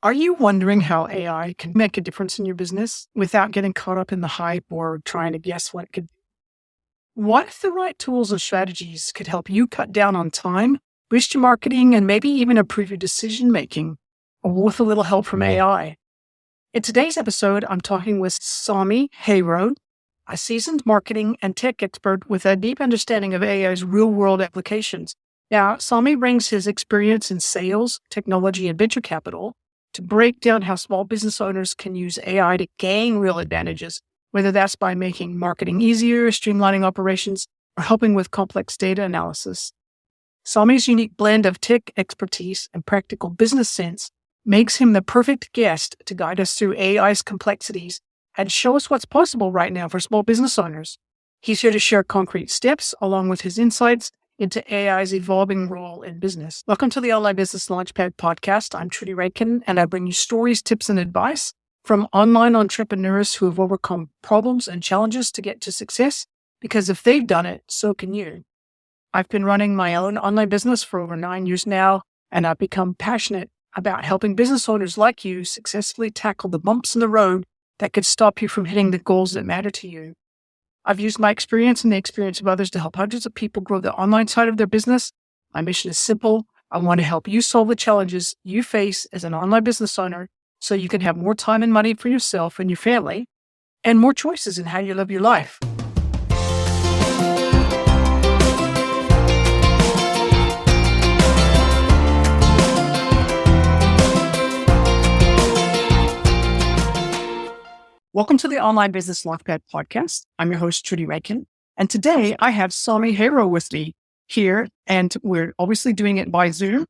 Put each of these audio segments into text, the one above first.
Are you wondering how AI can make a difference in your business without getting caught up in the hype or trying to guess what it could do? What if the right tools and strategies could help you cut down on time, boost your marketing, and maybe even improve your decision making, all with a little help from AI? In today's episode, I'm talking with Sami Hero, a seasoned marketing and tech expert with a deep understanding of AI's real-world applications. Now, Sami brings his experience in sales, technology, and venture capital to break down how small business owners can use AI to gain real advantages, whether that's by making marketing easier, streamlining operations, or helping with complex data analysis. Sami's unique blend of tech expertise and practical business sense makes him the perfect guest to guide us through AI's complexities and show us what's possible right now for small business owners. He's here to share concrete steps along with his insights into AI's evolving role in business. Welcome to the Online Business Launchpad podcast. I'm Trudy Rankin, and I bring you stories, tips, and advice from online entrepreneurs who have overcome problems and challenges to get to success, because if they've done it, so can you. I've been running my own online business for over 9 years now, and I've become passionate about helping business owners like you successfully tackle the bumps in the road that could stop you from hitting the goals that matter to you. I've used my experience and the experience of others to help hundreds of people grow the online side of their business. My mission is simple. I want to help you solve the challenges you face as an online business owner so you can have more time and money for yourself and your family and more choices in how you live your life. Welcome to the Online Business Launchpad podcast. I'm your host, Trudy Rankin. And today I have Sami Hero with me here, and we're obviously doing it by Zoom,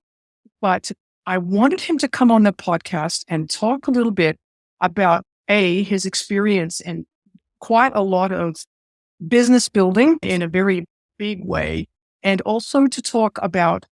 but I wanted him to come on the podcast and talk a little bit about his experience in quite a lot of business building in a very big way, and also to talk about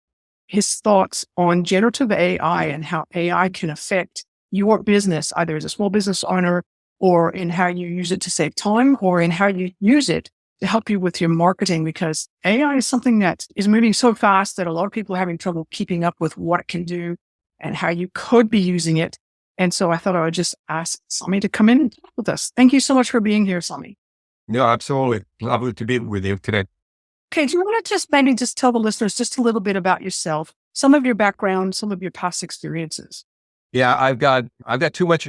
his thoughts on generative AI and how AI can affect your business, either as a small business owner or in how you use it to save time, or in how you use it to help you with your marketing, because AI is something that is moving so fast that a lot of people are having trouble keeping up with what it can do and how you could be using it. And so I thought I would just ask Sami to come in and talk with us. Thank you so much for being here, Sami. No, absolutely. Lovely to be with you today. Okay, do you want to maybe tell the listeners just a little bit about yourself, some of your background, some of your past experiences? Yeah, I've got too much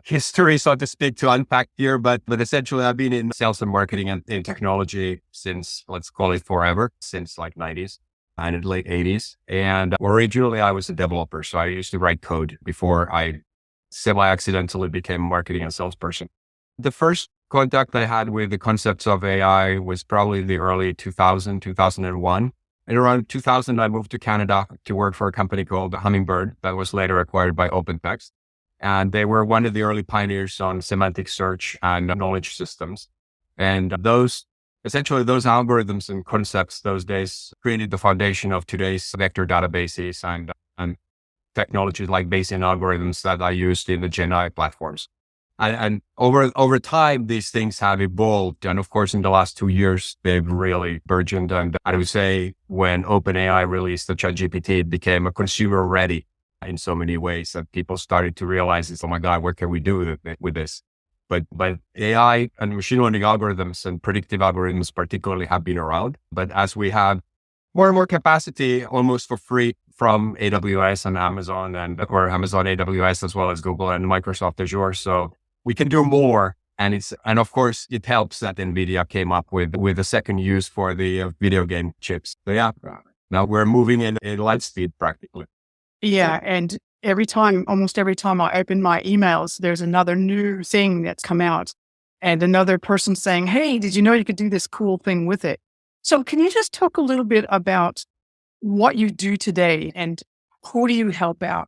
history, so to speak, to unpack here, but essentially I've been in sales and marketing and in technology since, let's call it forever, since like 90s and in the late 80s. And originally I was a developer, so I used to write code before I semi-accidentally became a marketing and salesperson. The first contact I had with the concepts of AI was probably the early 2001. And around 2000, I moved to Canada to work for a company called Hummingbird that was later acquired by unpacks. And they were one of the early pioneers on semantic search and knowledge systems. And those algorithms and concepts those days created the foundation of today's vector databases and technologies like Bayesian algorithms that I used in the Gen AI platforms. And over time, these things have evolved. And of course, in the last 2 years, they've really burgeoned. And I would say when OpenAI released the ChatGPT, it became a consumer ready in so many ways that people started to realize, oh my God, what can we do with this? But AI and machine learning algorithms and predictive algorithms particularly have been around. But as we have more and more capacity almost for free from AWS and Amazon or Amazon AWS, as well as Google and Microsoft Azure. So we can do more. And of course it helps that NVIDIA came up with a second use for the video game chips. So yeah, now we're moving in light speed practically. Yeah. And almost every time I open my emails, there's another new thing that's come out and another person saying, hey, did you know you could do this cool thing with it? So can you just talk a little bit about what you do today and who do you help out?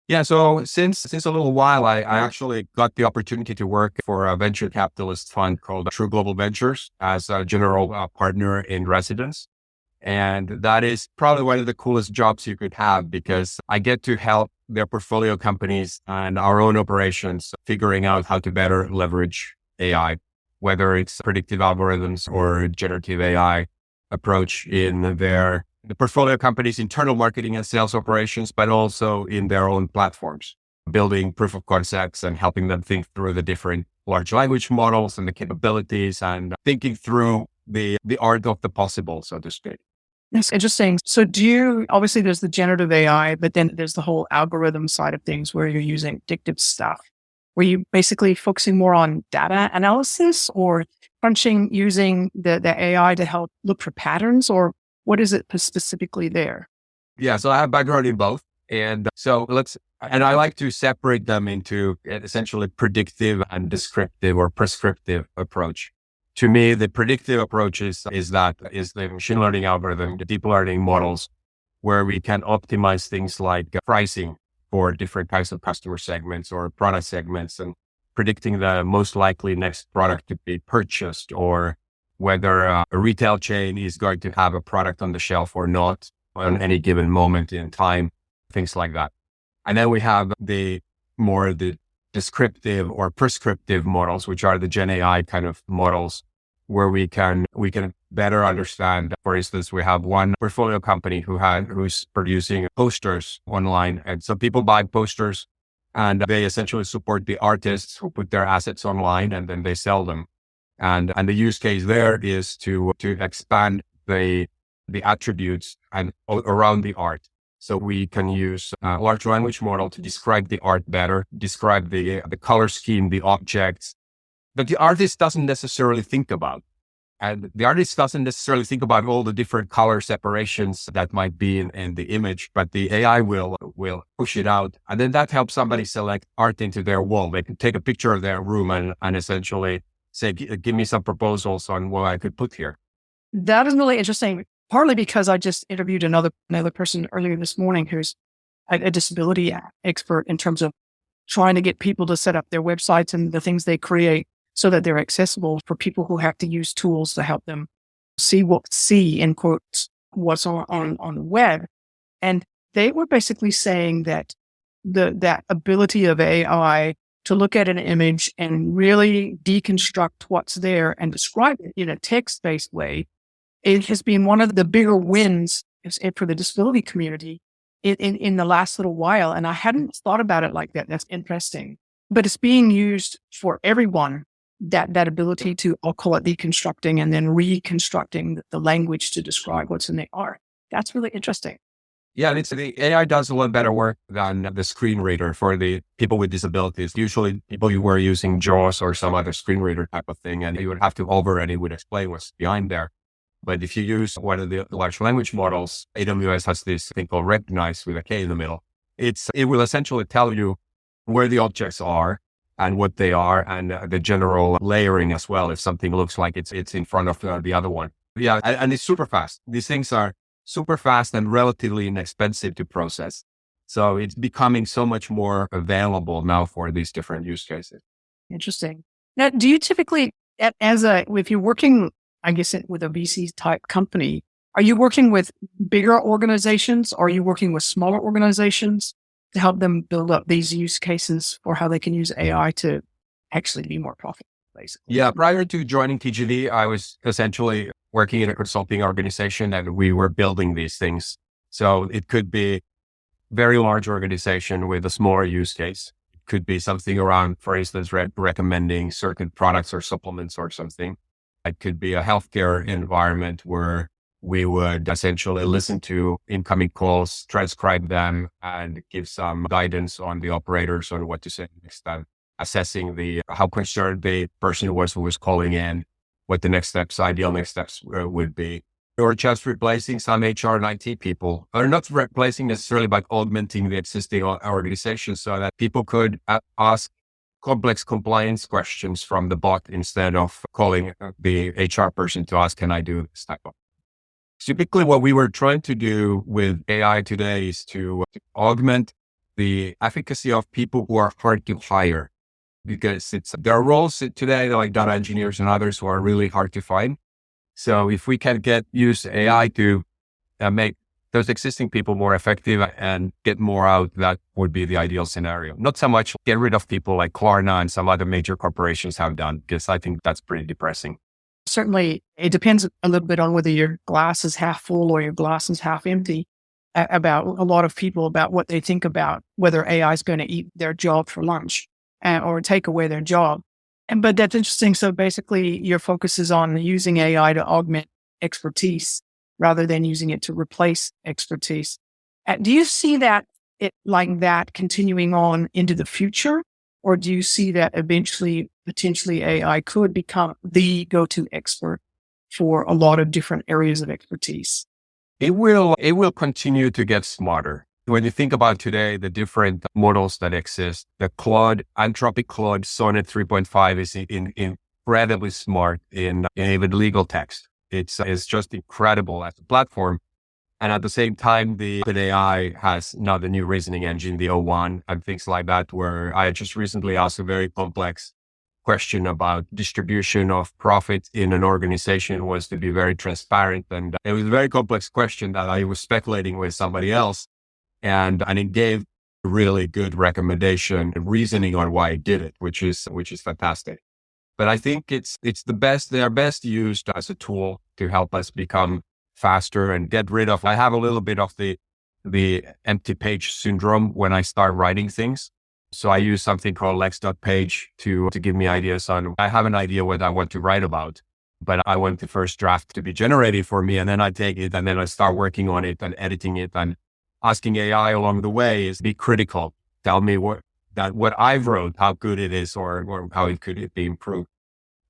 Yeah, so since a little while, I actually got the opportunity to work for a venture capitalist fund called True Global Ventures as a general partner in residence. And that is probably one of the coolest jobs you could have because I get to help their portfolio companies and our own operations figuring out how to better leverage AI, whether it's predictive algorithms or generative AI approach in the portfolio company's internal marketing and sales operations, but also in their own platforms. building proof of concepts and helping them think through the different large language models and the capabilities and thinking through the art of the possible, so to speak. That's interesting. So obviously there's the generative AI, but then there's the whole algorithm side of things where you're using predictive stuff. Were you basically focusing more on data analysis or crunching using the AI to help look for patterns, or what is it specifically there? Yeah, so I have background in both. And I like to separate them into essentially predictive and descriptive or prescriptive approach. To me, the predictive approach is the machine learning algorithm, the deep learning models, where we can optimize things like pricing for different types of customer segments or product segments and predicting the most likely next product to be purchased or whether a retail chain is going to have a product on the shelf or not on any given moment in time, things like that. And then we have the descriptive or prescriptive models, which are the Gen AI kind of models where we can better understand. For instance, we have one portfolio company who's producing posters online. And so people buy posters and they essentially support the artists who put their assets online and then they sell them. And the use case there is to expand the attributes and around the art. So we can use a large language model to describe the art better, describe the color scheme, the objects that the artist doesn't necessarily think about. And the artist doesn't necessarily think about all the different color separations that might be in the image, but the AI will push it out. And then that helps somebody select art into their wall. They can take a picture of their room and essentially say, give me some proposals on what I could put here. That is really interesting. Partly because I just interviewed another person earlier this morning who's a disability expert in terms of trying to get people to set up their websites and the things they create so that they're accessible for people who have to use tools to help them see in quotes what's on the web. And they were basically saying that that ability of AI to look at an image and really deconstruct what's there and describe it in a text-based way, it has been one of the bigger wins for the disability community in the last little while. And I hadn't thought about it like that. That's interesting. But it's being used for everyone, that ability to, I'll call it deconstructing and then reconstructing the language to describe what's in the art. That's really interesting. Yeah, the AI does a lot better work than the screen reader for the people with disabilities. Usually people who were using JAWS or some other screen reader type of thing, and you would have to hover and it would explain what's behind there. But if you use one of the large language models, AWS has this thing called recognize with a K in the middle. It will essentially tell you where the objects are and what they are and the general layering as well. If something looks like it's in front of the other one. Yeah. And it's super fast. These things are super fast and relatively inexpensive to process. So it's becoming so much more available now for these different use cases. Interesting. Now, do you typically, if you're working, I guess, with a VC type company, are you working with bigger organizations or are you working with smaller organizations to help them build up these use cases for how they can use AI to actually be more profitable, basically? Yeah. Prior to joining TGD, I was essentially working in a consulting organization and we were building these things. So it could be very large organization with a smaller use case. It could be something around, for instance, recommending certain products or supplements or something. It could be a healthcare environment where we would essentially listen to incoming calls, transcribe them, and give some guidance on the operators on what to say next time, assessing how concerned the person was who was calling in, what the ideal next steps would be. Or just replacing some HR and IT people, or not replacing necessarily, but augmenting the existing organization so that people could ask complex compliance questions from the bot instead of calling the HR person to ask, can I do this type of? Typically, what we were trying to do with AI today is to augment the efficacy of people who are hard to hire, because there are roles today like data engineers and others who are really hard to find. So if we can use AI to make those existing people more effective and get more out, that would be the ideal scenario. Not so much get rid of people like Klarna and some other major corporations have done, because I think that's pretty depressing. Certainly, it depends a little bit on whether your glass is half full or your glass is half empty. about a lot of people about what they think about whether AI is going to eat their job for lunch or take away their job. But that's interesting. So basically, your focus is on using AI to augment expertise rather than using it to replace expertise. Do you see that it like that continuing on into the future, or do you see that eventually, potentially, AI could become the go-to expert for a lot of different areas of expertise? It will continue to get smarter. When you think about today, the different models that exist, the Anthropic Claude Sonnet 3.5 is incredibly smart in even legal text. It's just incredible as a platform. And at the same time, the OpenAI has now the new reasoning engine, the O1, and things like that, where I just recently asked a very complex question about distribution of profit in an organization was to be very transparent. And it was a very complex question that I was speculating with somebody else. And it gave a really good recommendation and reasoning on why it did it, which is fantastic. But I think it's the best, they are best used as a tool to help us become faster and get rid of, I have a little bit of the empty page syndrome when I start writing things. So I use something called lex.page to give me ideas on, I have an idea what I want to write about, but I want the first draft to be generated for me. And then I take it and then I start working on it and editing it and asking AI along the way is be critical. Tell me what I've wrote, how good it is or how it could be improved.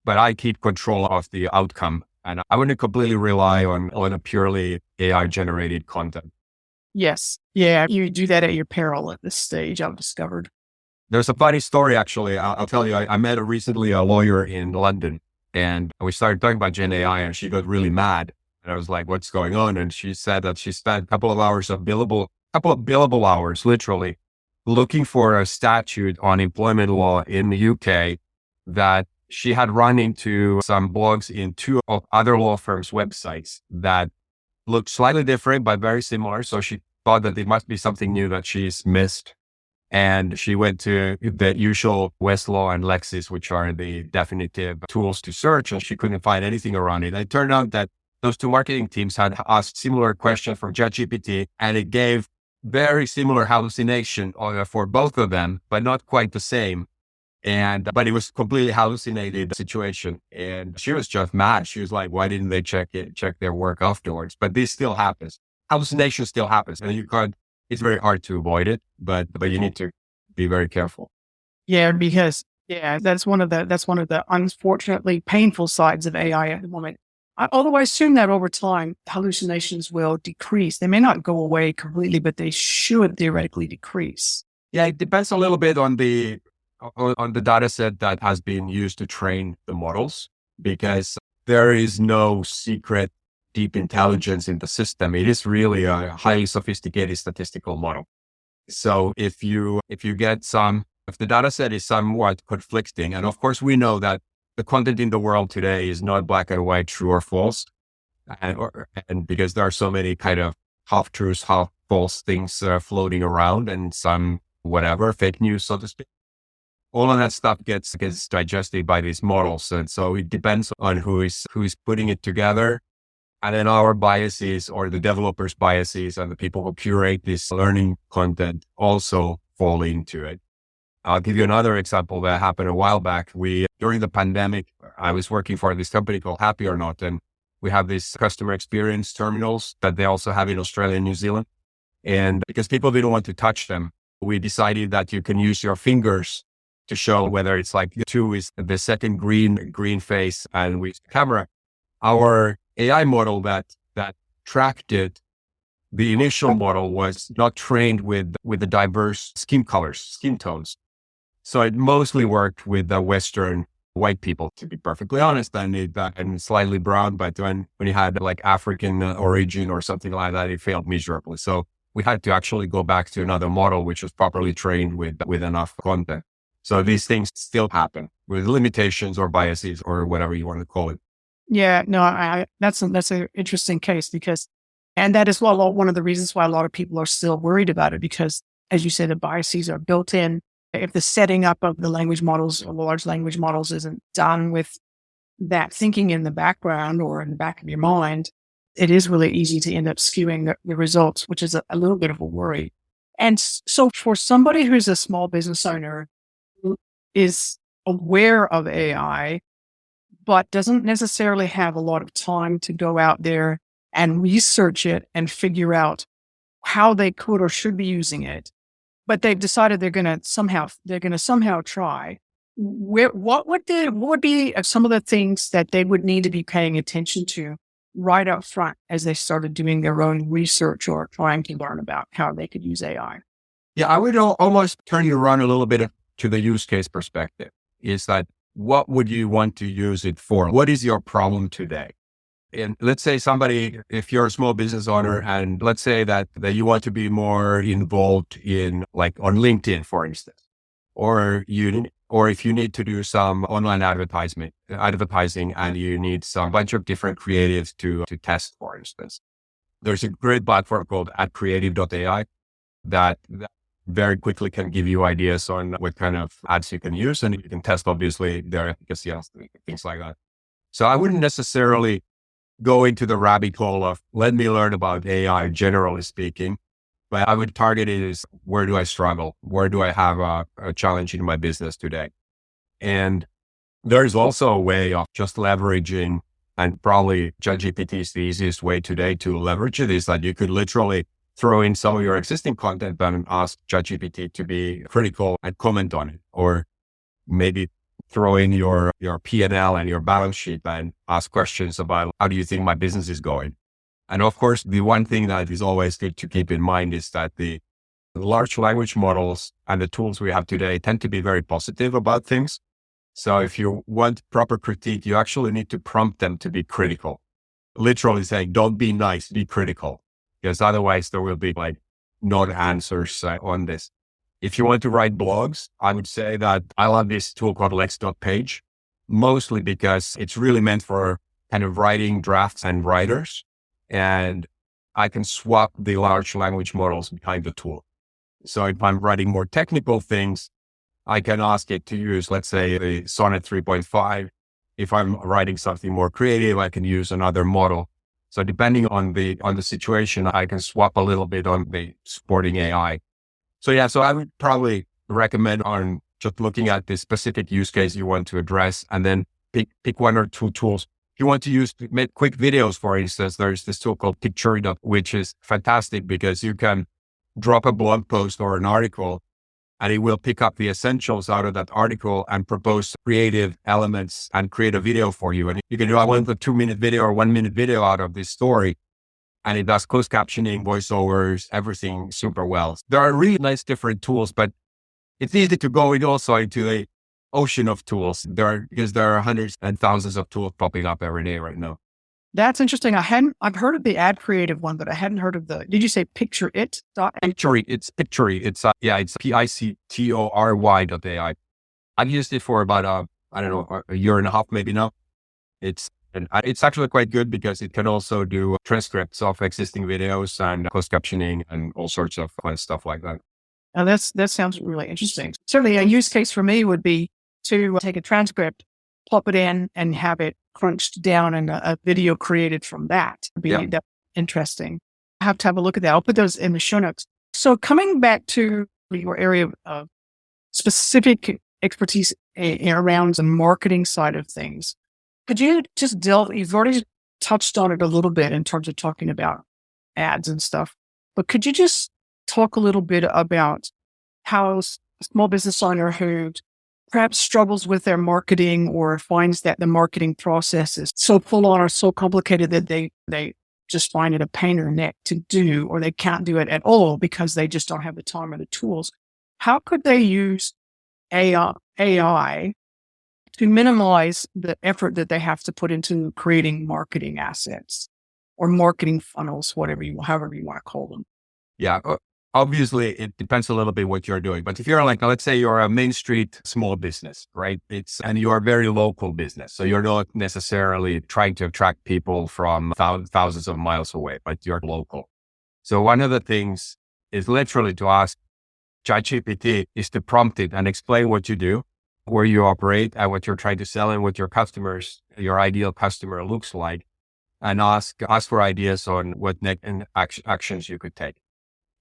But I keep control of the outcome and I wouldn't completely rely on a purely AI generated content. Yes. Yeah. You do that at your peril at this stage, I've discovered. There's a funny story, actually. I'll tell you, I met recently a lawyer in London and we started talking about Gen AI and she got really mad. And I was like, what's going on? And she said that she spent a couple of billable hours, literally, looking for a statute on employment law in the UK that she had run into some blogs in two of other law firms' websites that looked slightly different, but very similar. So she thought that there must be something new that she's missed. And she went to the usual Westlaw and Lexis, which are the definitive tools to search, and she couldn't find anything around it. And it turned out that those two marketing teams had asked similar questions from ChatGPT, and it gave very similar hallucination for both of them, but not quite the same. But it was completely hallucinated situation. And she was just mad. She was like, why didn't they check their work afterwards? But this still happens. Hallucination still happens. And it's very hard to avoid it, but you need to be very careful. Yeah, because that's one of the unfortunately painful sides of AI at the moment. Although I assume that over time, hallucinations will decrease. They may not go away completely, but they should theoretically decrease. Yeah, it depends a little bit on the data set that has been used to train the models, because there is no secret deep intelligence in the system. It is really a highly sophisticated statistical model. So if the data set is somewhat conflicting, and of course we know that the content in the world today is not black and white, true or false, and because there are so many kind of half truths, half false things floating around, and some whatever fake news, so to speak. All of that stuff gets digested by these models, and so it depends on who is putting it together. And then our biases or the developers' biases and the people who curate this learning content also fall into it. I'll give you another example that happened a while back. During the pandemic, I was working for this company called Happy or Not, and we have these customer experience terminals that they also have in Australia and New Zealand. And because people didn't want to touch them, we decided that you can use your fingers to show whether it's like 2 is the second green face and with the camera. Our AI model that tracked it, the initial model was not trained with the diverse skin colors, skin tones. So it mostly worked with the Western white people, to be perfectly honest, and slightly brown. But when you had like African origin or something like that, it failed miserably. So we had to actually go back to another model, which was properly trained with enough content. So these things still happen with limitations or biases or whatever you want to call it. Yeah, no, that's an interesting case and that is one of the reasons why a lot of people are still worried about it, because as you say, the biases are built in. If the setting up of the language models or large language models isn't done with that thinking in the background or in the back of your mind, it is really easy to end up skewing the results, which is a little bit of a worry. And so for somebody who's a small business owner who is aware of AI, but doesn't necessarily have a lot of time to go out there and research it and figure out how they could or should be using it, but they've decided they're going to somehow try. What would be some of the things that they would need to be paying attention to right up front as they started doing their own research or trying to learn about how they could use AI? Yeah, I would almost turn you around a little bit to the use case perspective. Is that what would you want to use it for? What is your problem today? And let's say if you're a small business owner and let's say that you want to be more involved in like on LinkedIn, for instance, or if you need to do some online advertising and you need some bunch of different creatives to test, for instance, there's a great platform called Creative.ai that very quickly can give you ideas on what kind of ads you can use. And you can test obviously their efficacy and things like that. So I wouldn't necessarily go into the rabbit hole of let me learn about AI, generally speaking, but I would target it as where do I struggle? Where do I have a challenge in my business today? And there's also a way of just leveraging, and probably ChatGPT is the easiest way today to leverage it, is that you could literally throw in some of your existing content and ask ChatGPT to be critical and comment on it, or maybe throw in your P&L and your balance sheet and ask questions about how do you think my business is going? And of course, the one thing that is always good to keep in mind is that the large language models and the tools we have today tend to be very positive about things. So if you want proper critique, you actually need to prompt them to be critical. Literally saying, don't be nice, be critical. Because otherwise there will be like non-answers on this. If you want to write blogs, I would say that I love this tool called Lex.page, mostly because it's really meant for kind of writing drafts and writers. And I can swap the large language models behind the tool. So if I'm writing more technical things, I can ask it to use, let's say, the Sonnet 3.5. If I'm writing something more creative, I can use another model. So depending on the situation, I can swap a little bit on the supporting AI. So I would probably recommend on just looking at the specific use case you want to address, and then pick one or two tools. If you want to make quick videos, for instance, there's this tool called Pictory.ai, which is fantastic because you can drop a blog post or an article and it will pick up the essentials out of that article and propose creative elements and create a video for you. And you can do, I want a 2-minute video or 1-minute video out of this story. And it does closed captioning, voiceovers, everything super well. There are really nice different tools, but it's easy to go also into a ocean of tools because there are hundreds and thousands of tools popping up every day right now. That's interesting. I've heard of the ad creative one, but I hadn't heard of did you say Pictory.ai? Pictory. It's Pictory. It's Pictory.ai. I've used it for about, a year and a half, maybe now. It's actually quite good because it can also do transcripts of existing videos and closed captioning and all sorts of fun stuff like that. Now that sounds really interesting. Certainly a use case for me would be to take a transcript, plop it in and have it crunched down and a video created from that. That'd be interesting. I have to have a look at that. I'll put those in the show notes. So coming back to your area of specific expertise around the marketing side of things, could you just you've already touched on it a little bit in terms of talking about ads and stuff, but could you just talk a little bit about how a small business owner who perhaps struggles with their marketing or finds that the marketing process is so full on or so complicated that they just find it a pain in the neck to do, or they can't do it at all because they just don't have the time or the tools. How could they use AI to minimize the effort that they have to put into creating marketing assets or marketing funnels, however you want to call them? Yeah. Obviously, it depends a little bit what you're doing. But if you're let's say you're a Main Street small business, right? And you're a very local business. So you're not necessarily trying to attract people from thousands of miles away, but you're local. So one of the things is literally to ask ChatGPT is to prompt it and explain what you do, where you operate and what you're trying to sell and what your ideal customer looks like. and ask for ideas on what next actions you could take.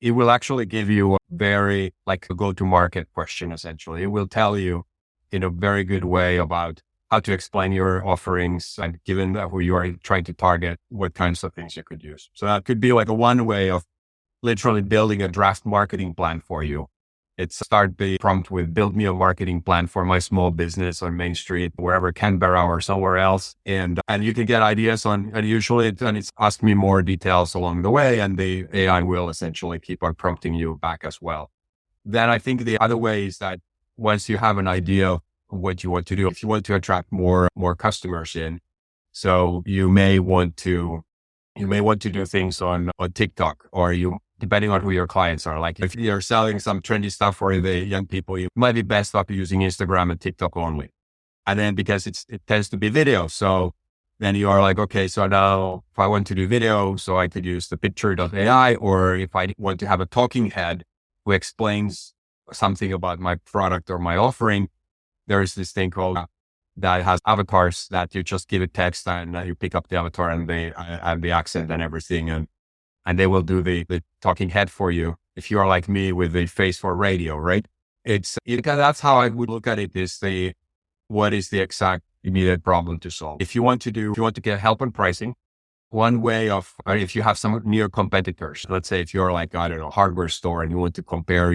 It will actually give you a very like a go-to-market question. Essentially, it will tell you in a very good way about how to explain your offerings, and given who you are trying to target, what kinds of things you could use. So that could be like a one way of literally building a draft marketing plan for you. It's start the prompt with build me a marketing plan for my small business on Main Street, wherever, Canberra or somewhere else. And you can get ideas on, and usually it's ask me more details along the way. And the AI will essentially keep on prompting you back as well. Then I think the other way is that once you have an idea of what you want to do, if you want to attract more customers in, so you may want to do things on TikTok, or depending on who your clients are. Like if you're selling some trendy stuff for the young people, you might be best off using Instagram and TikTok only. And then because it tends to be video. So then you are like, okay, so now if I want to do video, so I could use the Pictory.ai, or if I want to have a talking head who explains something about my product or my offering, there is this thing called that has avatars that you just give it text and you pick up the avatar and the accent and everything. And they will do the talking head for you. If you are like me with the face for radio, right? That's how I would look at it, is what is the exact immediate problem to solve. If you want to get help on pricing, one way of, or if you have some near competitors, let's say if you're like, I don't know, hardware store and you want to compare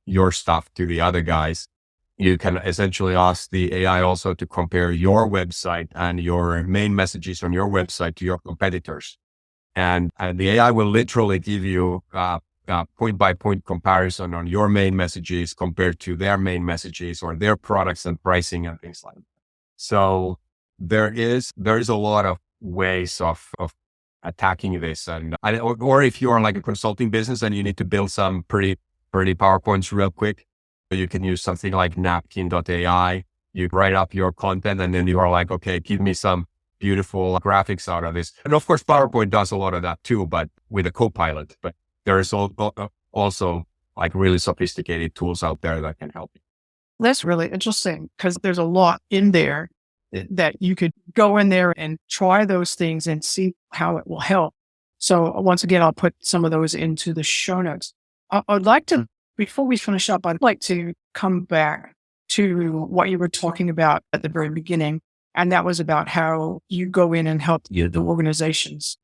your stuff to the other guys, you can essentially ask the AI also to compare your website and your main messages on your website to your competitors. And the AI will literally give you point by point comparison on your main messages compared to their main messages or their products and pricing and things like that. So there is a lot of ways of attacking this. Or if you are like a consulting business and you need to build some pretty PowerPoints real quick, you can use something like napkin.ai. You write up your content and then you are like, okay, give me some beautiful graphics out of this. And of course, PowerPoint does a lot of that too, but with a Copilot. But there is also like really sophisticated tools out there that can help you. That's really interesting, because there's a lot in there that you could go in there and try those things and see how it will help. So once again, I'll put some of those into the show notes. I'd like to, before we finish up, I'd like to come back to what you were talking about at the very beginning. And that was about how you go in and help the organizations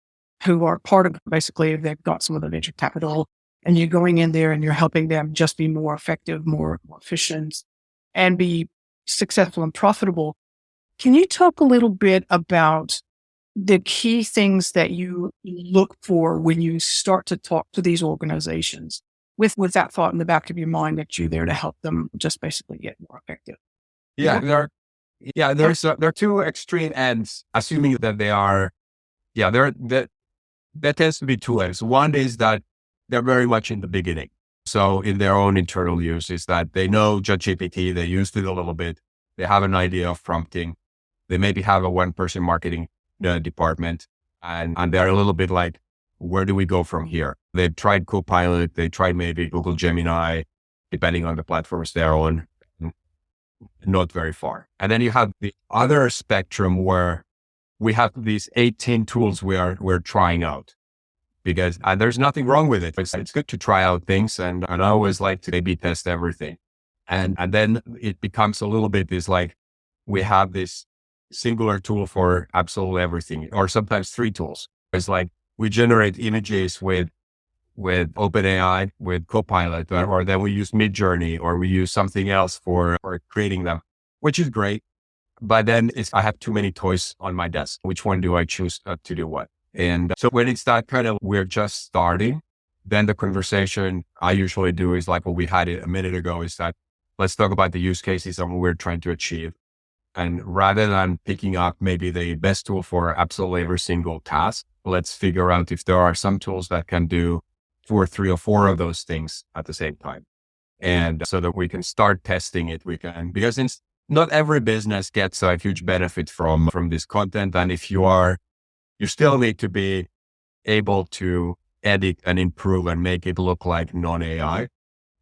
who are part of, basically, they've got some of the venture capital, and you're going in there and you're helping them just be more effective, more efficient, and be successful and profitable. Can you talk a little bit about the key things that you look for when you start to talk to these organizations with that thought in the back of your mind that you're there to help them just basically get more effective? There are two extreme ends, assuming that they are, there tends to be two ends. One is that they're very much in the beginning. So in their own internal use is that they know ChatGPT, they used it a little bit. They have an idea of prompting. They maybe have a one-person marketing department, and they're a little bit like, where do we go from here? They've tried Copilot. They tried maybe Google Gemini, depending on the platforms they're on. Not very far. And then you have the other spectrum where we have these 18 tools we're trying out, because there's nothing wrong with it. It's good to try out things. And I always like to A/B test everything. And then it becomes a little bit this like, we have this singular tool for absolutely everything, or sometimes three tools. It's like we generate images with OpenAI, with Copilot, or then we use Midjourney, or we use something else for creating them, which is great. But then I have too many toys on my desk. Which one do I choose to do what? And so when it's that kind of, we're just starting, then the conversation I usually do is like what we had it a minute ago, is that let's talk about the use cases and what we're trying to achieve. And rather than picking up maybe the best tool for absolutely every single task, let's figure out if there are some tools that can do 2 or 3 or 4 of those things at the same time. And so that we can start testing it, because not every business gets a huge benefit from this content. And if you still need to be able to edit and improve and make it look like non-AI.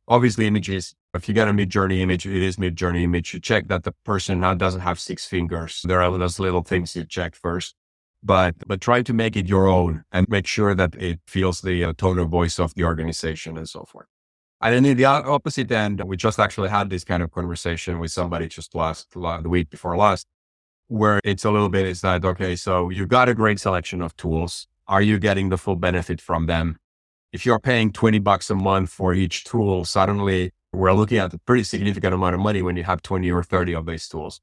Obviously images, if you get a Midjourney image, it is Midjourney image. You check that the person now doesn't have 6 fingers. There are those little things you check first. but try to make it your own and make sure that it feels the tone of voice of the organization and so forth. And then in the opposite end, we just actually had this kind of conversation with somebody just the week before last, where it's a little bit, is that, okay, so you've got a great selection of tools. Are you getting the full benefit from them? If you're paying $20 a month for each tool, suddenly we're looking at a pretty significant amount of money when you have 20 or 30 of these tools.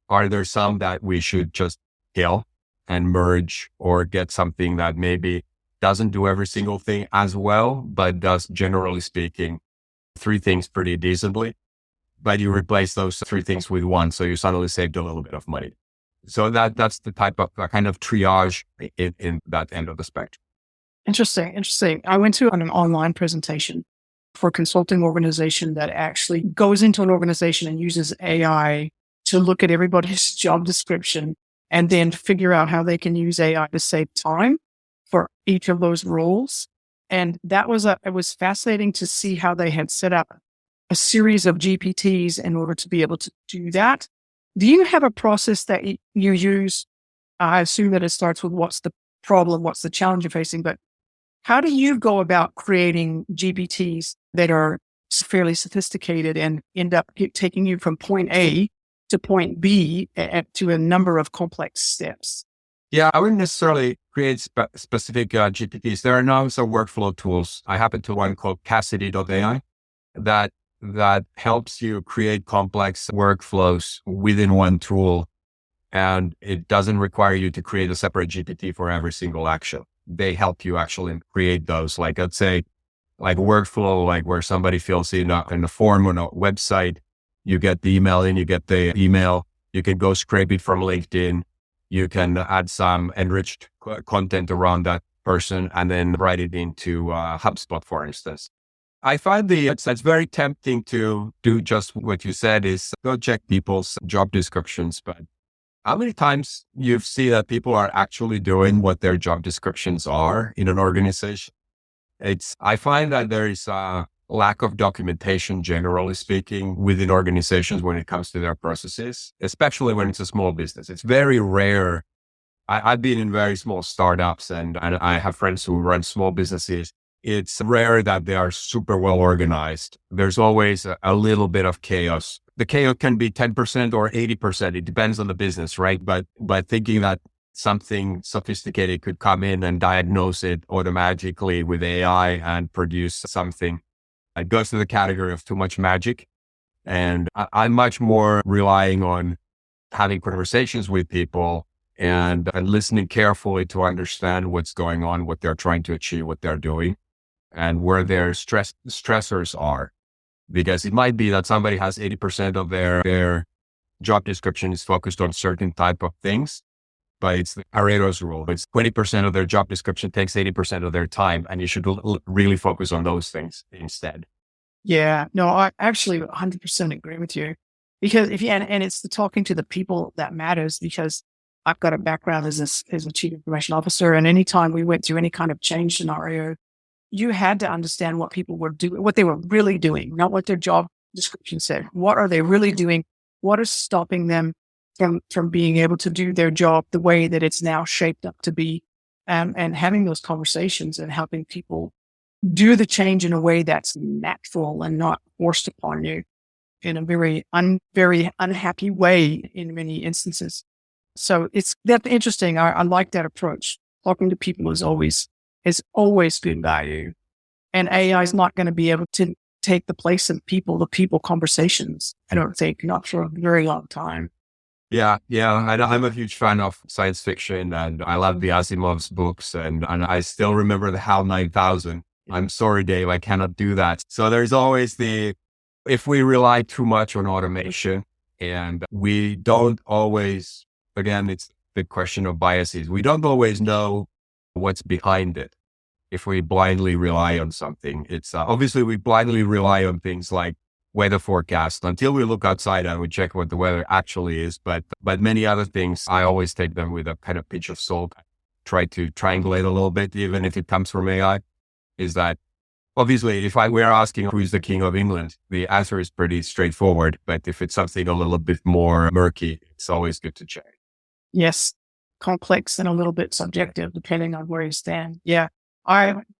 Are there some that we should just kill and merge, or get something that maybe doesn't do every single thing as well, but does, generally speaking, 3 things pretty decently, but you replace those 3 things with 1. So you suddenly saved a little bit of money. So that's the type of kind of triage in that end of the spectrum. Interesting. I went to an online presentation for a consulting organization that actually goes into an organization and uses AI to look at everybody's job description and then figure out how they can use AI to save time for each of those roles. And it was fascinating to see how they had set up a series of GPTs in order to be able to do that. Do you have a process that you use? I assume that it starts with what's the problem, what's the challenge you're facing, but how do you go about creating GPTs that are fairly sophisticated and end up taking you from point A to point B to a number of complex steps? Yeah, I wouldn't necessarily create specific GPTs. There are now some workflow tools. I happen to one called Cassidy.ai that helps you create complex workflows within one tool. And it doesn't require you to create a separate GPT for every single action. They help you actually create those. Like, let's say, like workflow, like where somebody fills in a form on a website, you get the email in, you get the email, you can go scrape it from LinkedIn. You can add some enriched content around that person and then write it into HubSpot, for instance. I find it's very tempting to do just what you said, is go check people's job descriptions. But how many times you see that people are actually doing what their job descriptions are in an organization? I find that there is a lack of documentation, generally speaking, within organizations when it comes to their processes, especially when it's a small business. It's very rare. I've been in very small startups and I have friends who run small businesses. It's rare that they are super well organized. There's always a little bit of chaos. The chaos can be 10% or 80%. It depends on the business, right? But thinking that something sophisticated could come in and diagnose it automatically with AI and produce something, it goes to the category of too much magic. And I'm much more relying on having conversations with people and listening carefully to understand what's going on, what they're trying to achieve, what they're doing, and where their stressors are. Because it might be that somebody has 80% of their job description is focused on certain type of things, but it's the Pareto's rule. It's 20% of their job description takes 80% of their time, and you should really focus on those things instead. Yeah, no, I actually 100% agree with you, because and it's the talking to the people that matters, because I've got a background as a chief information officer. And anytime we went through any kind of change scenario, you had to understand what people were doing, what they were really doing, not what their job description said. What are they really doing? What is stopping them from being able to do their job the way that it's now shaped up to be? And having those conversations and helping people do the change in a way that's natural and not forced upon you in a very unhappy way in many instances. So that's interesting. I like that approach. Talking to people is always good value. And AI is not going to be able to take the place of the people conversations. I don't think, not for a very long time. Yeah. I'm a huge fan of science fiction, and I love the Asimov's books, and I still remember the HAL 9000. I'm sorry, Dave, I cannot do that. So there's always if we rely too much on automation, and we don't always, again, it's the question of biases. We don't always know what's behind it. If we blindly rely on something, it's obviously we blindly rely on things like weather forecast until we look outside and we check what the weather actually is. But many other things, I always take them with a kind of pinch of salt, try to triangulate a little bit, even if it comes from AI. Is that obviously if we're asking who's the king of England, the answer is pretty straightforward. But if it's something a little bit more murky, it's always good to check. Yes. complex and a little bit subjective, depending on where you stand. Yeah.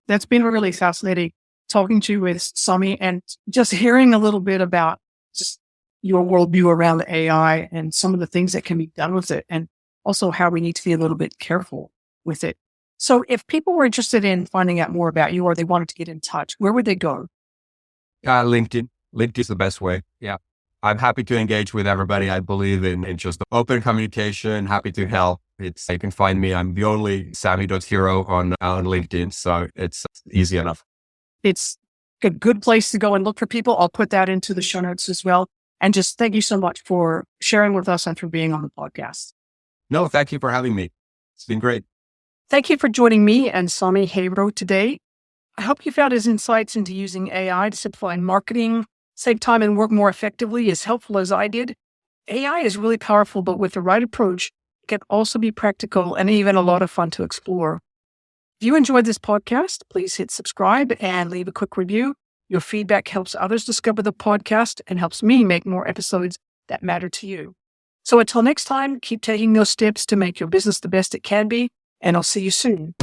That's been really fascinating talking to you with Sami and just hearing a little bit about just your worldview around AI and some of the things that can be done with it, and also how we need to be a little bit careful with it. So if people were interested in finding out more about you or they wanted to get in touch, where would they go? LinkedIn. LinkedIn is the best way. Yeah. I'm happy to engage with everybody. I believe in just open communication, happy to help. You can find me. I'm the only Sami.Hero on LinkedIn. So it's easy enough. It's a good place to go and look for people. I'll put that into the show notes as well. And just thank you so much for sharing with us and for being on the podcast. No, thank you for having me. It's been great. Thank you for joining me and Sami Hero today. I hope you found his insights into using AI to simplify marketing, save time and work more effectively as helpful as I did. AI is really powerful, but with the right approach, it can also be practical and even a lot of fun to explore. If you enjoyed this podcast, please hit subscribe and leave a quick review. Your feedback helps others discover the podcast and helps me make more episodes that matter to you. So until next time, keep taking those steps to make your business the best it can be, and I'll see you soon.